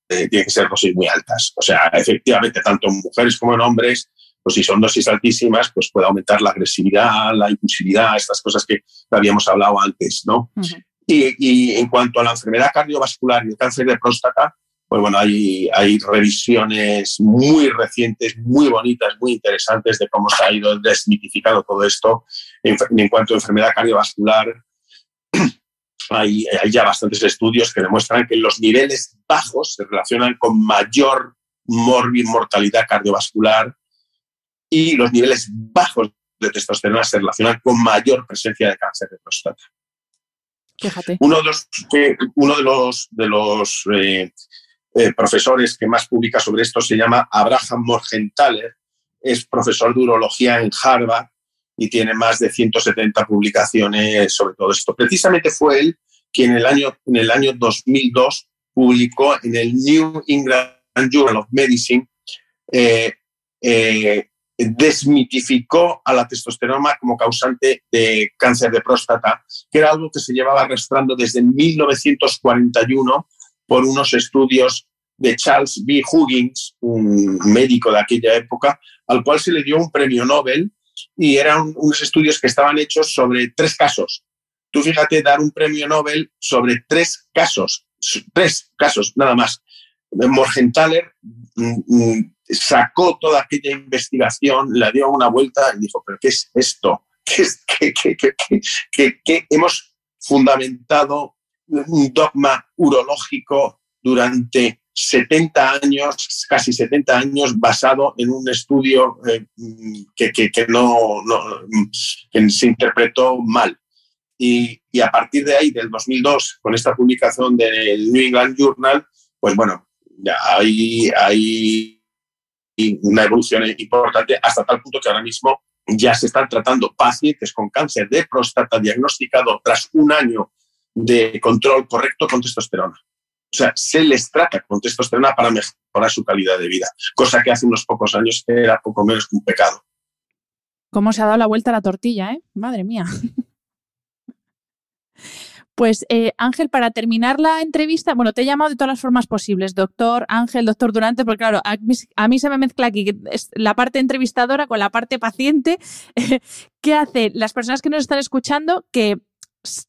tiene que ser dosis muy altas. O sea, efectivamente, tanto en mujeres como en hombres, pues si son dosis altísimas, pues puede aumentar la agresividad, la impulsividad, estas cosas que habíamos hablado antes, ¿no? Uh-huh. Y en cuanto a la enfermedad cardiovascular y el cáncer de próstata, pues bueno, hay revisiones muy recientes, muy bonitas, muy interesantes de cómo se ha ido desmitificando todo esto. En cuanto a enfermedad cardiovascular, hay ya bastantes estudios que demuestran que los niveles bajos se relacionan con mayor mortalidad cardiovascular y los niveles bajos de testosterona se relacionan con mayor presencia de cáncer de próstata. Fíjate. Uno de los profesores que más publica sobre esto se llama Abraham Morgenthaler, es profesor de urología en Harvard y tiene más de 170 publicaciones sobre todo esto. Precisamente fue él quien en el año 2002 publicó en el New England Journal of Medicine, desmitificó a la testosterona como causante de cáncer de próstata, que era algo que se llevaba arrastrando desde 1941 por unos estudios de Charles B. Huggins, un médico de aquella época, al cual se le dio un premio Nobel, y eran unos estudios que estaban hechos sobre 3 casos. Tú fíjate, dar un premio Nobel sobre 3 casos nada más. Morgenthaler sacó toda aquella investigación, le dio una vuelta y dijo, ¿pero qué es esto? ¿Qué hemos fundamentado un dogma urológico durante 70 años, casi 70 años, basado en un estudio que se interpretó mal? Y a partir de ahí, del 2002, con esta publicación del New England Journal, pues bueno, ya hay una evolución importante hasta tal punto que ahora mismo ya se están tratando pacientes con cáncer de próstata diagnosticado tras un año de control correcto con testosterona. O sea, se les trata con testosterona para mejorar su calidad de vida, cosa que hace unos pocos años era poco menos que un pecado. ¿Cómo se ha dado la vuelta a la tortilla, Madre mía. Pues Ángel, para terminar la entrevista, bueno, te he llamado de todas las formas posibles, doctor Ángel, doctor Durante, porque claro, a mí se me mezcla aquí la parte entrevistadora con la parte paciente. ¿Qué hace las personas que nos están escuchando que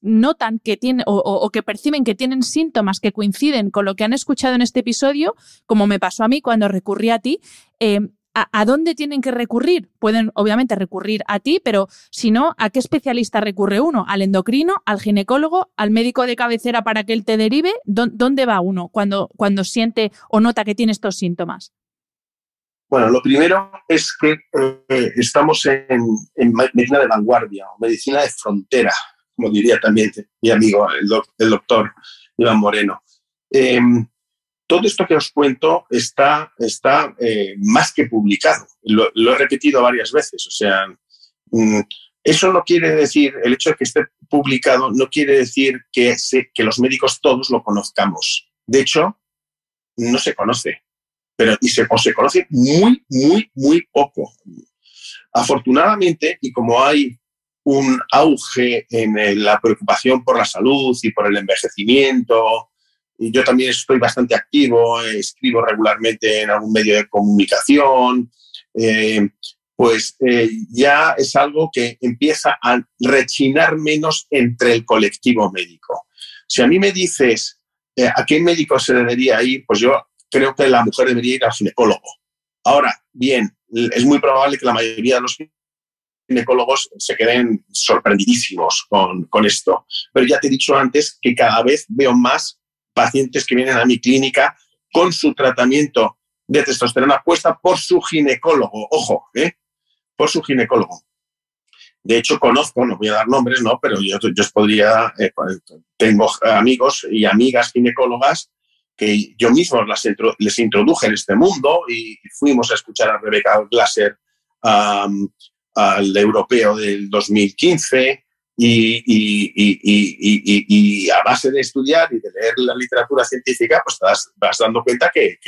notan que tienen o que perciben que tienen síntomas que coinciden con lo que han escuchado en este episodio, como me pasó a mí cuando recurrí a ti? ¿A dónde tienen que recurrir? Pueden, obviamente, recurrir a ti, pero si no, ¿a qué especialista recurre uno? ¿Al endocrino, al ginecólogo, al médico de cabecera para que él te derive? ¿Dónde va uno cuando siente o nota que tiene estos síntomas? Bueno, lo primero es que estamos en medicina de vanguardia o medicina de frontera, como diría también mi amigo, el doctor Iván Moreno. Todo esto que os cuento está más que publicado. Lo he repetido varias veces. O sea, eso no quiere decir, el hecho de que esté publicado no quiere decir que los médicos todos lo conozcamos. De hecho, no se conoce, o se conoce muy, muy, muy poco. Afortunadamente, y como hay un auge en la preocupación por la salud y por el envejecimiento, y yo también estoy bastante activo, escribo regularmente en algún medio de comunicación, ya es algo que empieza a rechinar menos entre el colectivo médico. Si a mí me dices a qué médico se debería ir, pues yo creo que la mujer debería ir al ginecólogo. Ahora, bien, es muy probable que la mayoría de los ginecólogos se queden sorprendidísimos con esto. Pero ya te he dicho antes que cada vez veo más pacientes que vienen a mi clínica con su tratamiento de testosterona puesta por su ginecólogo. Ojo, por su ginecólogo. De hecho, conozco, no voy a dar nombres, ¿no? Pero yo os podría... tengo amigos y amigas ginecólogas que yo mismo les introduje en este mundo y fuimos a escuchar a Rebecca Glaser al europeo del 2015 y a base de estudiar y de leer la literatura científica, pues te vas dando cuenta que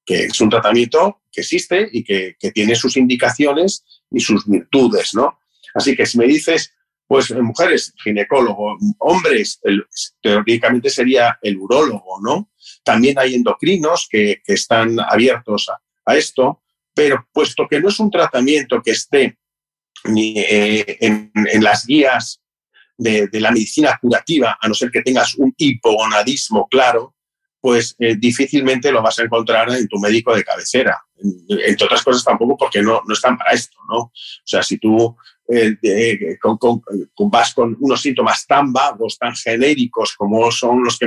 es un tratamiento que existe y que tiene sus indicaciones y sus virtudes, ¿no? Así que si me dices, pues mujeres, ginecólogo, hombres, teóricamente sería el urólogo, ¿no? También hay endocrinos que están abiertos a esto. pero puesto que no es un tratamiento que esté ni en las guías de la medicina curativa, a no ser que tengas un hipogonadismo claro, pues difícilmente lo vas a encontrar en tu médico de cabecera. Entre otras cosas tampoco porque no están para esto, ¿no? O sea, si tú vas con unos síntomas tan vagos, tan genéricos como son los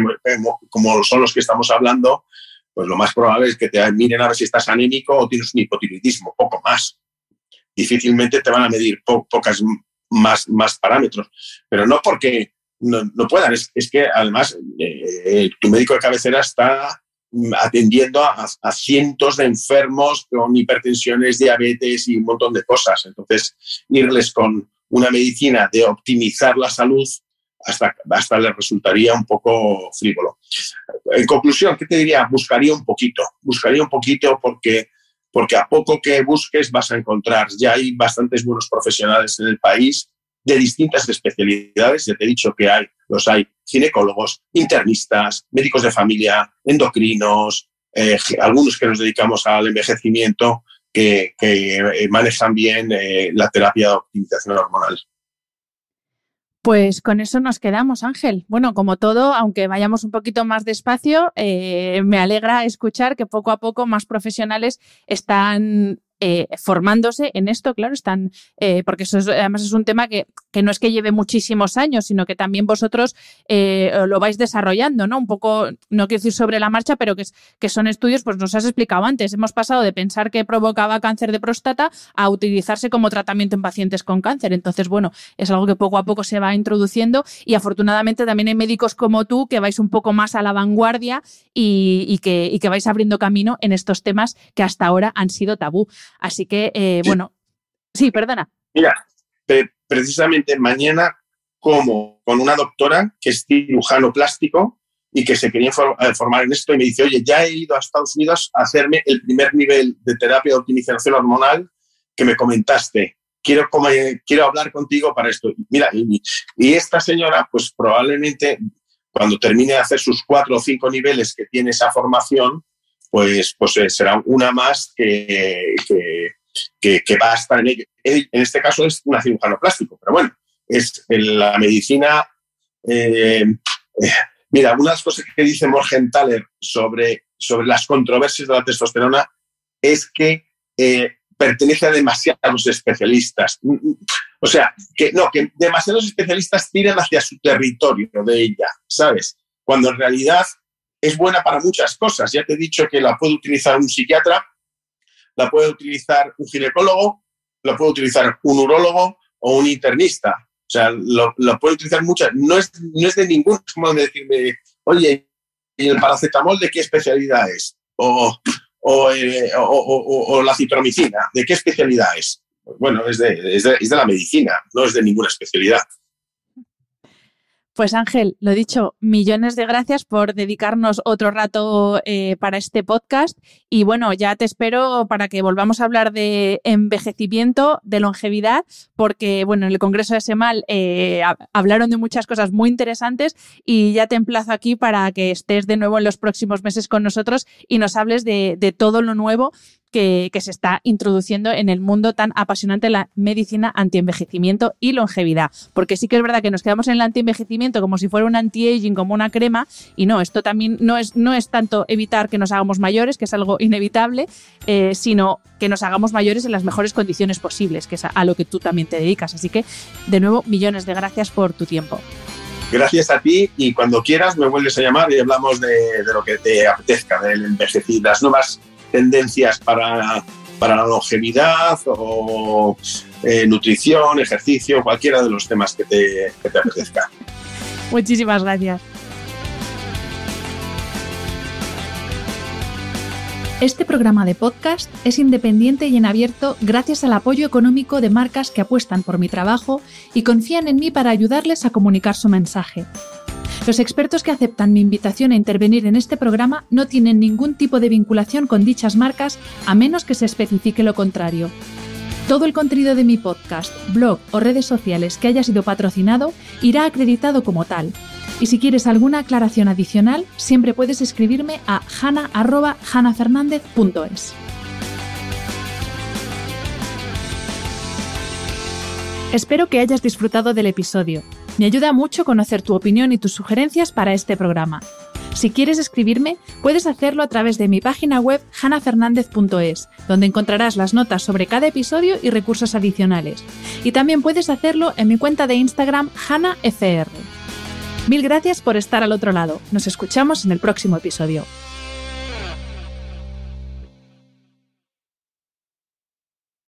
que estamos hablando, pues lo más probable es que te miren a ver si estás anémico o tienes un hipotiroidismo, poco más. Difícilmente te van a medir pocas más parámetros, pero no porque no puedan, es que además tu médico de cabecera está atendiendo a cientos de enfermos con hipertensiones, diabetes y un montón de cosas. Entonces, irles con una medicina de optimizar la salud hasta les resultaría un poco frívolo. En conclusión, ¿qué te diría? Buscaría un poquito porque a poco que busques vas a encontrar. Ya hay bastantes buenos profesionales en el país de distintas especialidades. Ya te he dicho que hay ginecólogos, internistas, médicos de familia, endocrinos, algunos que nos dedicamos al envejecimiento que manejan bien la terapia de optimización hormonal. Pues con eso nos quedamos, Ángel. Bueno, como todo, aunque vayamos un poquito más despacio, me alegra escuchar que poco a poco más profesionales están formándose en esto, claro, están porque eso además es un tema que no es que lleve muchísimos años, sino que también vosotros lo vais desarrollando, ¿no? Un poco, no quiero decir sobre la marcha, pero que son estudios, pues nos has explicado antes, hemos pasado de pensar que provocaba cáncer de próstata a utilizarse como tratamiento en pacientes con cáncer. Entonces, bueno, es algo que poco a poco se va introduciendo y afortunadamente también hay médicos como tú que vais un poco más a la vanguardia y que vais abriendo camino en estos temas que hasta ahora han sido tabú. Así que, bueno, sí, perdona. Mira, precisamente mañana como con una doctora que es cirujano plástico y que se quería formar en esto y me dice, oye, ya he ido a Estados Unidos a hacerme el primer nivel de terapia de optimización hormonal que me comentaste. Quiero hablar contigo para esto. Mira, y esta señora, pues probablemente cuando termine de hacer sus 4 o 5 niveles que tiene esa formación, pues será una más que va a estar en ello. En este caso es una cirujano plástico, pero bueno, es en la medicina. Mira, una de las cosas que dice Morgenthaler sobre las controversias de la testosterona es que pertenece a demasiados especialistas. O sea, que demasiados especialistas tiran hacia su territorio de ella, ¿sabes? Cuando en realidad es buena para muchas cosas. Ya te he dicho que la puede utilizar un psiquiatra, la puede utilizar un ginecólogo, la puede utilizar un urólogo o un internista. O sea, lo puede utilizar muchas. No es de ningún modo de decirme, oye, ¿y el paracetamol de qué especialidad es? O la cipromicina, ¿de qué especialidad es? Bueno, es de la medicina, no es de ninguna especialidad. Pues Ángel, lo dicho, millones de gracias por dedicarnos otro rato para este podcast y bueno, ya te espero para que volvamos a hablar de envejecimiento, de longevidad, porque bueno, en el Congreso de SEMAL hablaron de muchas cosas muy interesantes y ya te emplazo aquí para que estés de nuevo en los próximos meses con nosotros y nos hables de todo lo nuevo que se está introduciendo en el mundo tan apasionante de la medicina antienvejecimiento y longevidad. Porque sí que es verdad que nos quedamos en el antienvejecimiento como si fuera un anti-aging, como una crema, y no, esto también no es tanto evitar que nos hagamos mayores, que es algo inevitable, sino que nos hagamos mayores en las mejores condiciones posibles, que es a lo que tú también te dedicas. Así que, de nuevo, millones de gracias por tu tiempo. Gracias a ti y cuando quieras me vuelves a llamar y hablamos de lo que te apetezca, del envejecer, las nuevas tendencias para la longevidad o nutrición, ejercicio, cualquiera de los temas que te apetezca. Muchísimas gracias. Este programa de podcast es independiente y en abierto gracias al apoyo económico de marcas que apuestan por mi trabajo y confían en mí para ayudarles a comunicar su mensaje. Los expertos que aceptan mi invitación a intervenir en este programa no tienen ningún tipo de vinculación con dichas marcas a menos que se especifique lo contrario. Todo el contenido de mi podcast, blog o redes sociales que haya sido patrocinado irá acreditado como tal. Y si quieres alguna aclaración adicional, siempre puedes escribirme a hana@hanafernandez.es. Espero que hayas disfrutado del episodio. Me ayuda mucho conocer tu opinión y tus sugerencias para este programa. Si quieres escribirme, puedes hacerlo a través de mi página web hanafernandez.es, donde encontrarás las notas sobre cada episodio y recursos adicionales. Y también puedes hacerlo en mi cuenta de Instagram hanafr. Mil gracias por estar al otro lado. Nos escuchamos en el próximo episodio.